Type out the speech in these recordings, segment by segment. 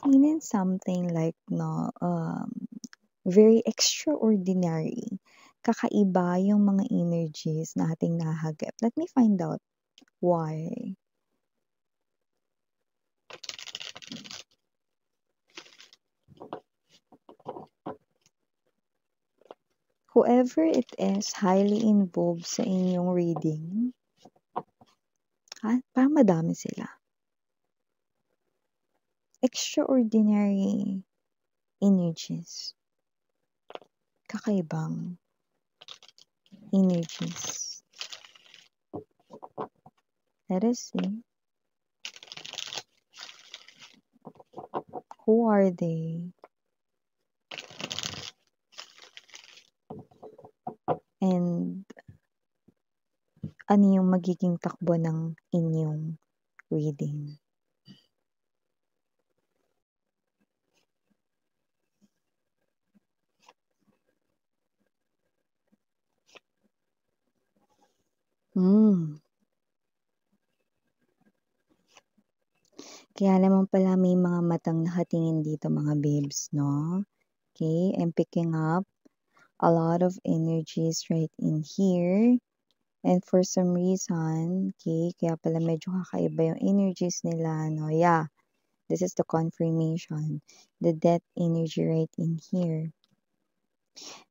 experiencing something like no, very extraordinary. Kakaiba yung mga energies na ating nahagip. Let me find out why. Whoever it is highly involved sa inyong reading, parang madami sila. Extraordinary energies. Kakaibang energies. Let us see. Who are they? And ano yung magiging takbo ng inyong reading? Kaya naman pala may mga matang nakatingin dito mga babes, no? Okay, I'm picking up a lot of energies right in here. And for some reason, okay, kaya pala medyo kakaiba yung energies nila, no? Yeah, this is the confirmation. The death energy right in here.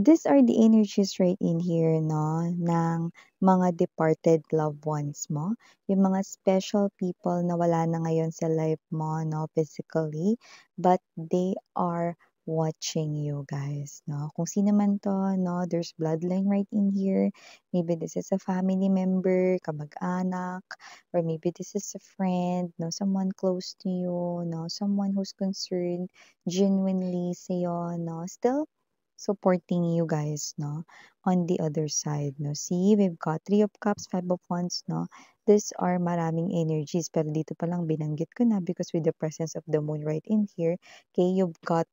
These are the energies right in here, no, ng mga departed loved ones mo. Yung mga special people na wala na ngayon sa life mo, no, physically, but they are watching you guys, no. Kung sino man to, no, there's bloodline right in here. Maybe this is a family member, kamag-anak, or maybe this is a friend, no, someone close to you, no, someone who's concerned genuinely sa'yo, no, still supporting you guys, no, on the other side, no. See, we've got 3 of Cups, 5 of Wands, no. These are maraming energies, pero dito pa lang binanggit ko na because with the presence of the moon right in here, okay, you've got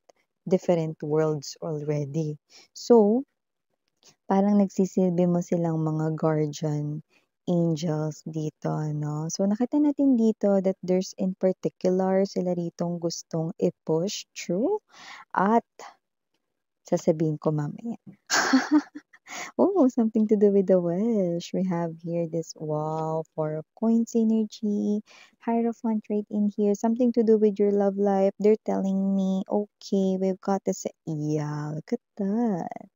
different worlds already. So, parang nagsisilbi mo silang mga guardian angels dito, no? So, nakita natin dito that there's in particular sila ritong gustong i-push through at sasabihin ko mamaya. Oh, something to do with the wish. We have here this wow, 4 of coins energy, Hierophant right in here. Something to do with your love life. They're telling me, okay, we've got this. Yeah, look at that.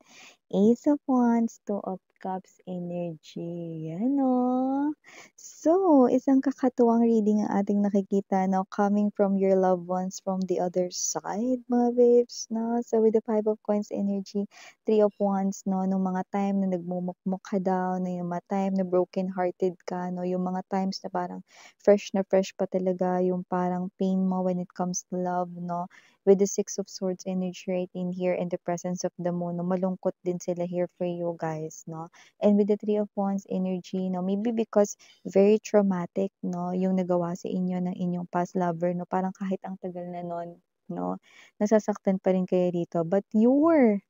Ace of Wands, Two of Cups energy. Yan o. So, isang kakatuwang reading ang ating nakikita now coming from your loved ones from the other side, mga babes, no? So, with the Five of Coins energy, Three of Wands, no? Nung mga time na nagmumukmuk ka daw, no? Yung mga time na broken-hearted ka, no? Yung mga times na parang fresh na fresh pa talaga yung parang pain mo when it comes to love, no? With the Six of Swords energy right in here and the presence of the moon, no? Malungkot din sila here for you guys, no? And with the Three of Wands energy, no? Maybe because very traumatic, no? Yung nagawa sa inyo ng inyong past lover, no? Parang kahit ang tagal na nun, no? Nasasaktan pa rin kayo dito. But your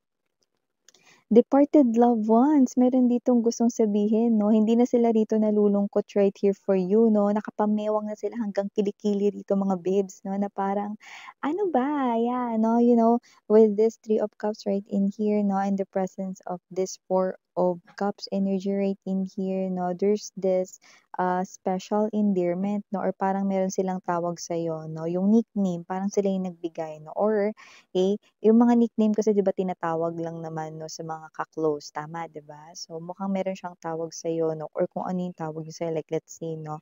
departed loved ones, meron ditong gustong sabihin, no? Hindi na sila rito nalulungkot right here for you, no? Nakapamewang na sila hanggang kilikili rito mga babes, no? Na parang, ano ba? Yeah, no? You know, with this Three of Cups right in here, no? And the presence of this Four of Cups energy right in here, no? There's this special endearment, no? Or parang meron silang tawag sa'yo, no? Yung nickname, parang sila yung nagbigay, no? Or, yung mga nickname kasi 'di ba tinatawag lang naman 'no sa mga ka-close, tama 'di ba? So mukhang meron siyang tawag sa'yo 'no or kung ano yung tawag niya sa'yo like let's say 'no,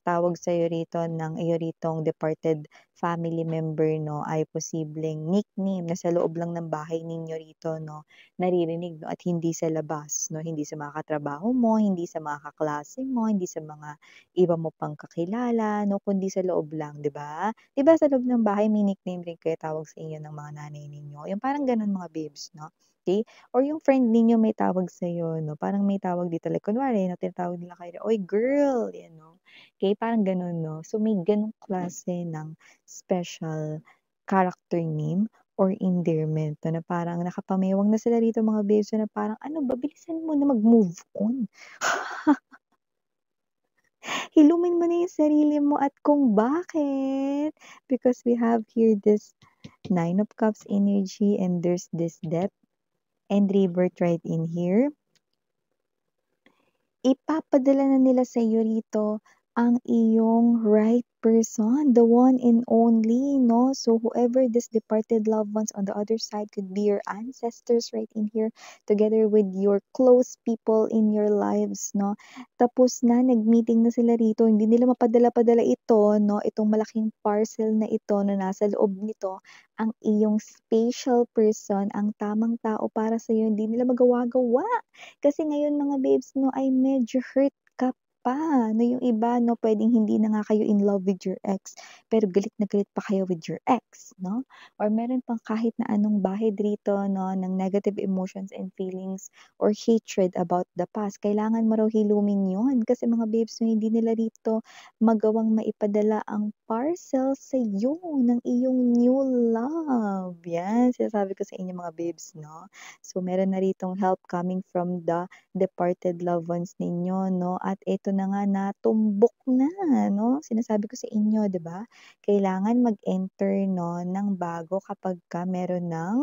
tawag sa'yo rito ng iyo ritong departed family member 'no ay posibleng nickname na sa loob lang ng bahay ninyo rito 'no, naririnig 'no at hindi sa labas 'no, hindi sa mga katrabaho mo, hindi sa mga kaklase mo, hindi sa mga iba mo pang kakilala 'no, kundi sa loob lang 'di ba? 'Di ba sa loob ng bahay may nickname rin kayo tawag sa inyo ng mga nanay ninyo, yung parang gano'n mga babes 'no, okey? Or yung friend ninyo may tawag sa'yo 'no, parang may tawag dito like kunwari 'no, tinatawag nila kayo, "Uy girl," 'yan 'no, okey parang gano'n 'no. So may gano'ng klase ng special character name or endearment 'no, na parang nakapamewang na sila rito mga babes na parang, "Ano ba bilisan mo na mag-move on." hilumin mo na yung sarili mo at kung bakit. Because we have here this Nine of Cups energy and there's this death and rebirth right in here. Ipapadala na nila sa iyo rito ang iyong right person, the one and only, no? So whoever this departed loved ones on the other side could be your ancestors right in here, together with your close people in your lives, no? Tapos na, nag-meeting na sila rito, hindi nila mapadala-padala ito, no? Itong malaking parcel na ito na nasa loob nito, ang iyong special person, ang tamang tao para sa iyo, hindi nila magawa-gawa. Kasi ngayon mga babes 'no, ay medyo hurt ka pa, no, yung iba 'no, puwedeng hindi na nga kayo in love with your ex, pero galit na galit pa kayo with your ex 'no, or meron pang kahit na anong bahid rito 'no, ng negative emotions and feelings or hatred about the past. Kailangan mo raw hilumin yun kasi mga babes 'no, hindi nila rito magawang maipadala ang parcel sa'yo ng iyong new love. Yan, sinasabi ko sa inyo mga babes 'no. So, meron na ritong help coming from the departed loved ones ninyo, no? At ito na nga, natumbok na, no? Sinasabi ko sa inyo, di ba? Kailangan mag-enter, no, ng bago kapag ka meron ng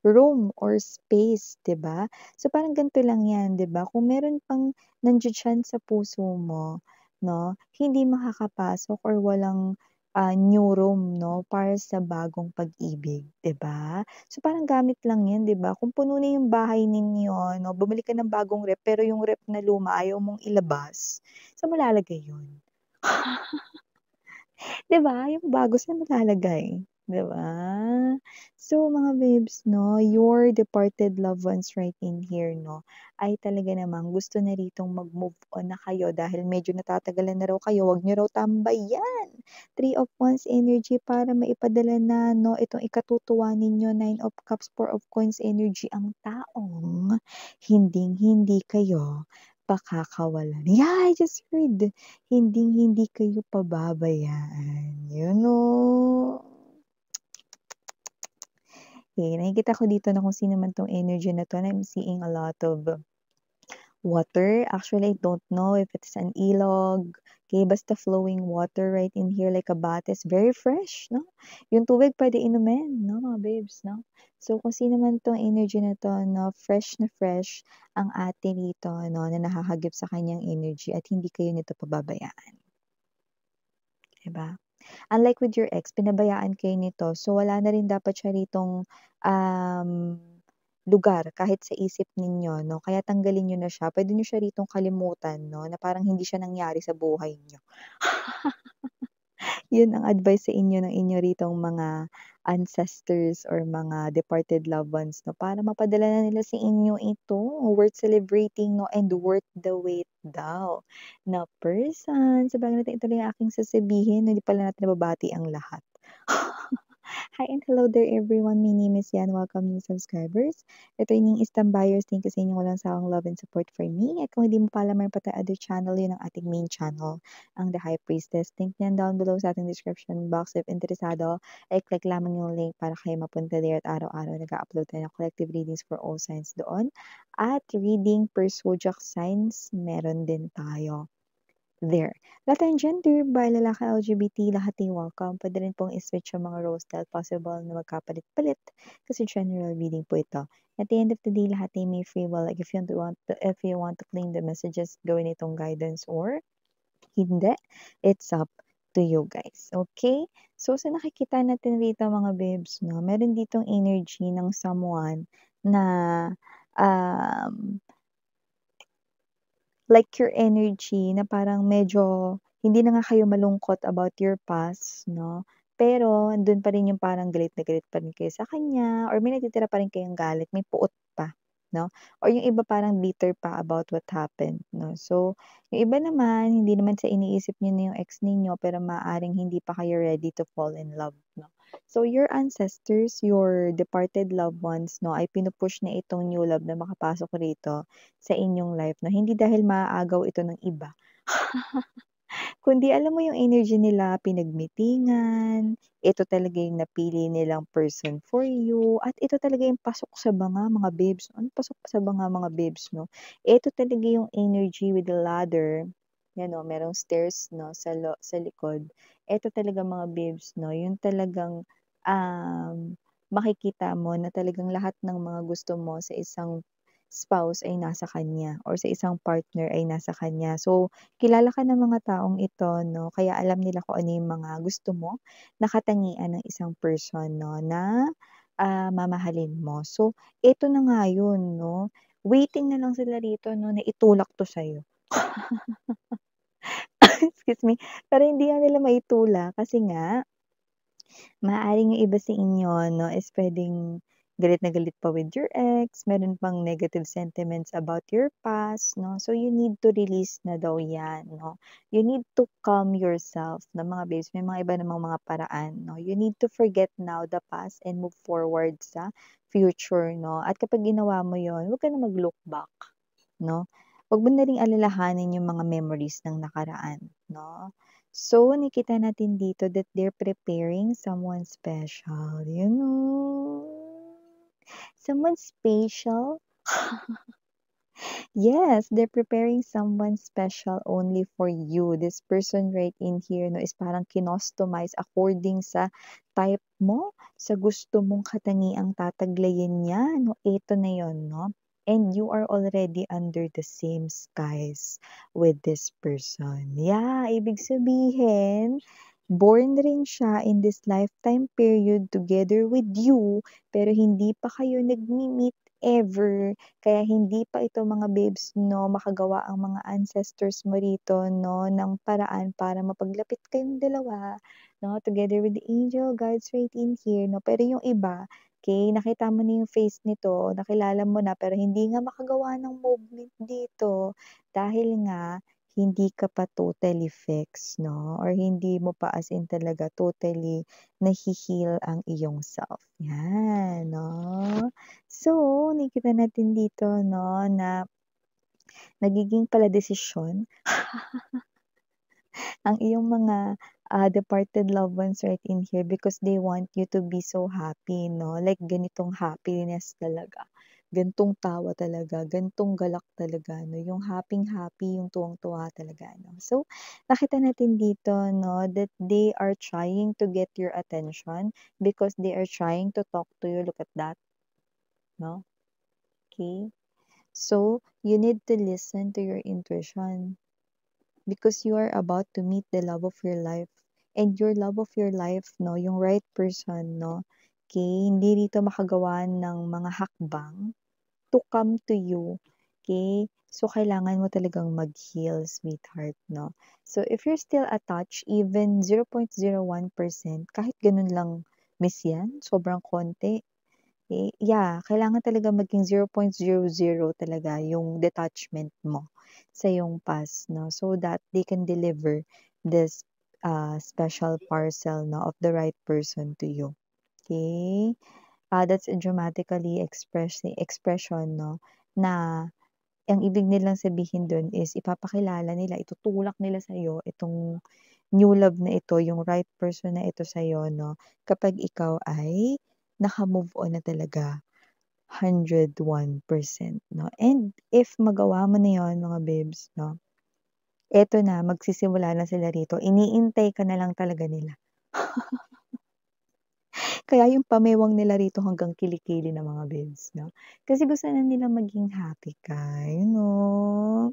room or space, 'di ba? So, parang ganito lang 'yan, 'di ba? Kung meron pang nandiya-diyan sa puso mo, 'no, hindi makakapasok or walang, new room, 'no, para sa bagong pag-ibig, 'di ba? So, parang gamit lang 'yan, 'di ba? Kung puno na yung bahay ninyo, 'no, bumili ka ng bagong ref, pero yung ref na luma ayaw mong ilabas, saan mo lalagay yun? 'Di ba, yung bago saan mo lalagay, 'di ba? So, mga babes 'no, your departed loved ones right in here 'no, ay talaga namang gusto na ritong mag-move on na kayo dahil medyo natatagalan na raw kayo, wag niyo raw tambayan. Three of Wands energy para maipadala na 'no, itong ikatutuwa ninyo, Nine of Cups, Four of Coins energy, ang taong hinding-hindi kayo pakakawalan. Yeah, I just heard. Hinding-hindi kayo pababayaan, yun oh. Okay, nakikita ko dito na kung sino man 'tong energy na 'to, and I'm seeing a lot of water. Actually, I don't know if it's an ilog, okay, basta flowing water right in here like a batis, very fresh, 'no? Yung tubig puwede inumin, 'no, mga babes, 'no? So, kung sino man 'tong energy na 'to 'no, fresh na fresh ang ate rito 'no, na nakahagip sa kanyang energy at hindi kayo nito pababayaan, 'di ba? Unlike with your ex, pinabayaan kayo nito. So, wala na rin dapat siya ritong, um, lugar kahit sa isip ninyo 'no, kaya tanggalin niyo na siya. Puwede niyo siya ritong kalimutan 'no, na parang hindi siya nangyari sa buhay niyo. Yun ang advice sa inyo ng inyo ritong mga ancestors or mga departed loved ones 'no, para mapadala na nila sa inyo ito, worth celebrating 'no, and worth the wait daw na person. Sabagay natin ituloy ang aking sasabihin, hindi pala natin nababati ang lahat. Hi and hello there everyone. My name is Yan. Welcome new subscribers. Returning Istam buyers, thank you sa inyong walang sawang love and support for me. At kung hindi mo pa alam, mayroon pa tayong other channel, yun ang ating main channel, ang The High Priestess. Link niyan down below sa ating description box. If interesado, ay click lamang yung link para kayo mapunta there at araw-araw nag-upload tayo ng collective readings for all signs doon. At reading per zodiac signs, meron din tayo there. Lahat tayong gender, by lalaki, LGBT, lahat ay welcome. Pwede rin pong i-switch yung mga roles dahil possible na magkapalit-palit kasi general reading po ito. At the end of the day, lahat ay may free will. Like if you want to claim the messages, gawin itong guidance or hindi, it's up to you guys. Okay? So, sa nakikita natin rito mga babes, no, meron ditong energy ng someone na um, like your energy na parang medyo hindi na nga kayo malungkot about your past 'no, pero andun pa rin yung parang galit na galit pa rin kayo sa kanya or may natitira pa rin kayong galit, may puot pa 'no, or yung iba parang bitter pa about what happened 'no. So, yung iba naman hindi naman sa iniisip niyo na yung ex ninyo pero maaaring hindi pa kayo ready to fall in love 'no. So, your ancestors, your departed loved ones 'no, ay pinu-push na itong new love na makapasok rito sa inyong life 'no, hindi dahil maaagaw ito ng iba, kundi alam mo yung energy nila pinagmitingan, ito talaga yung napili nilang person for you, at ito talaga yung pasok sa banga mga babes. Ano pasok sa banga mga babes 'no? Ito talaga yung energy with the ladder yan o, merong stairs 'no, sa likod. Eto talaga mga babes 'no, yung talagang, makikita mo na talagang lahat ng mga gusto mo sa isang spouse ay nasa kanya or sa isang partner ay nasa kanya. So, kilala ka ng mga taong ito 'no, kaya alam nila kung ano yung mga gusto mo na katangian ng isang person 'no, na, mamahalin mo. So, eto na nga yun 'no, waiting na lang sila rito 'no, na itulak 'to sa'yo. Excuse me, pero hindi nga nila maitulak kasi nga maaaring yung iba sa inyo 'no is puwedeng galit na galit pa with your ex, meron pang negative sentiments about your past 'no. So, you need to release na daw 'yan 'no. You need to calm yourself na mga babes, may mga iba namang mga paraan 'no. You need to forget now the past and move forward sa future 'no. At kapag ginawa mo 'yun, huwag ka na mag-look back 'no. Huwag mo na ring alalahanin yung mga memories ng nakaraan 'no. So, nakita natin dito that they're preparing someone special, you know? Someone special? Yes, they're preparing someone special only for you. This person right in here 'no, is parang kinostomize according sa type mo, sa gusto mong katangiang tataglayin niya 'no, eto na yon 'no. And you are already under the same skies with this person. Yeah, ibig sabihin, born rin siya in this lifetime period together with you, pero hindi pa kayo nagme-meet ever. Kaya hindi pa ito mga babes 'no, makagawa ang mga ancestors mo rito 'no, ng paraan para mapaglapit kayong dalawa 'no, together with the angel guides right in here 'no. Pero yung iba, okey, nakita mo na yung face nito, nakilala mo na, pero hindi nga makagawa ng movement dito dahil nga hindi ka pa totally fixed 'no, or hindi mo pa as in talaga totally nahi-heal ang iyong self, 'yan 'no. So, nakikita natin dito 'no, na nagiging paladesisyon ang iyong mga, departed loved ones right in here because they want you to be so happy 'no, like ganitong happiness talaga, ganitong tawa talaga, ganitong galak talaga 'no, yung happy-happy, yung tuwang-tuwa talaga 'no. So, nakita natin dito 'no, that they are trying to get your attention because they are trying to talk to you, look at that 'no, okey. So, you need to listen to your intuition because you are about to meet the love of your life. And your love of your life, no, yung right person, no, okay, hindi rito makagawa ng mga hakbang to come to you, okay? So, kailangan mo talagang mag-heal, sweetheart, no? So, if you're still attached, even 0.01%, kahit ganun lang, miss yan, sobrang konti, yeah, kailangan talaga maging 0.00 talaga yung detachment mo sa iyong past 'no, so that they can deliver this, special parcel 'no, of the right person to you, okay. That's a dramatically expression 'no, na ang ibig nilang sabihin dun is ipapakilala nila, itutulak nila sa'yo itong new love na ito, yung right person na ito sa'yo 'no, kapag ikaw ay naka-move on na talaga 101% 'no. And if magawa mo na yun mga babes 'no, eto na magsisimula na sila rito, iniintay ka na lang talaga nila. Kaya yung pamewang nila rito hanggang kilikili na mga babes 'no, kasi gusto na nilang maging happy ka, you know.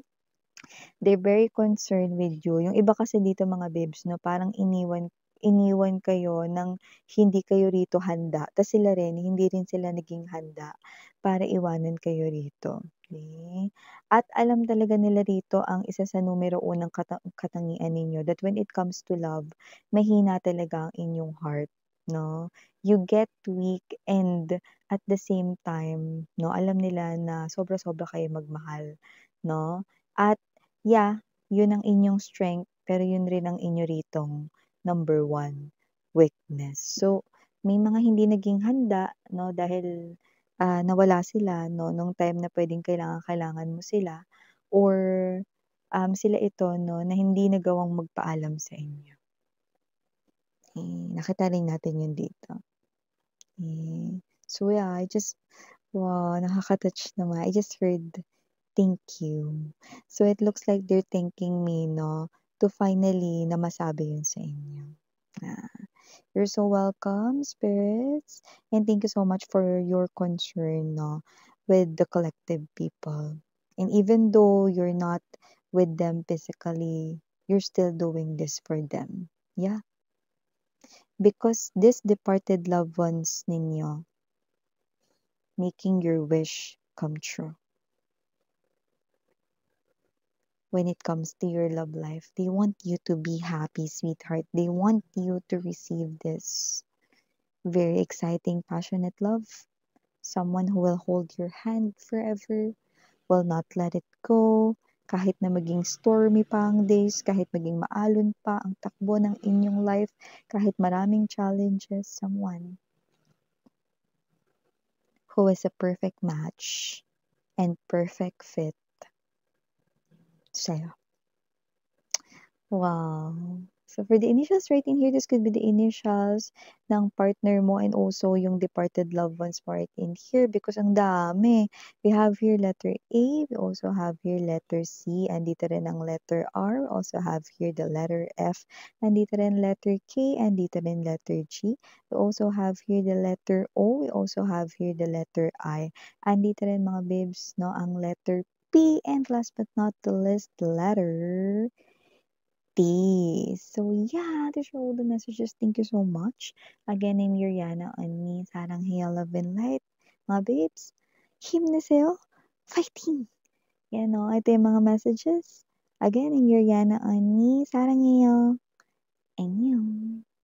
They're very concerned with you. Yung iba kasi dito mga babes 'no, parang iniwan iniwan kayo ng hindi kayo rito handa, tas sila rin hindi rin sila naging handa para iwanan kayo rito, okey. At alam talaga nila rito ang isa sa numero unang katangian ninyo, that when it comes to love, mahina talaga ang inyong heart 'no. You get weak and at the same time 'no, alam nila na sobra-sobra kayo magmahal 'no. At yeah, yun ang inyong strength, pero yun rin ang inyo ritong number one weakness. So, may mga hindi naging handa 'no, dahil, nawala sila 'no, nung time na puwedeng kailangang-kailangan mo sila or, sila ito 'no, na hindi nagawang magpaalam sa inyo. Nakita rin natin yun dito. So yeah, I just wow, nakaka-touch naman. I just heard thank you. So it looks like they're thanking me, no, to finally na masabi yun sa inyo. Ah, you're so welcome, spirits, and thank you so much for your concern, no, with the collective people. And even though you're not with them physically, you're still doing this for them. Yeah, because this departed loved ones ninyo making your wish come true. When it comes to your love life, they want you to be happy, sweetheart. They want you to receive this very exciting, passionate love. Someone who will hold your hand forever, will not let it go, kahit na maging stormy pa ang days, kahit maging maalon pa ang takbo ng inyong life, kahit maraming challenges, someone who is a perfect match and perfect fit sa'yo. Wow. So for the initials right in here, this could be the initials ng partner mo and also yung departed loved ones mo right in here because ang dami. We have here letter A, we also have here letter C, andito rin ang letter R, we also have here the letter F, andito rin letter K, andito rin letter G. We also have here the letter O, we also have here the letter I. Andito rin mga babes, no, ang letter P, and last but not the least, the letter T. So yeah, these are all the messages. Thank you so much. Again, I'm Yuriana Ani, 사랑해요, love and light. Mga babes, 힘내세요. Fighting! Yan o, ito yung mga messages. Again, I'm Yuriana Ani, 사랑해요. 안녕.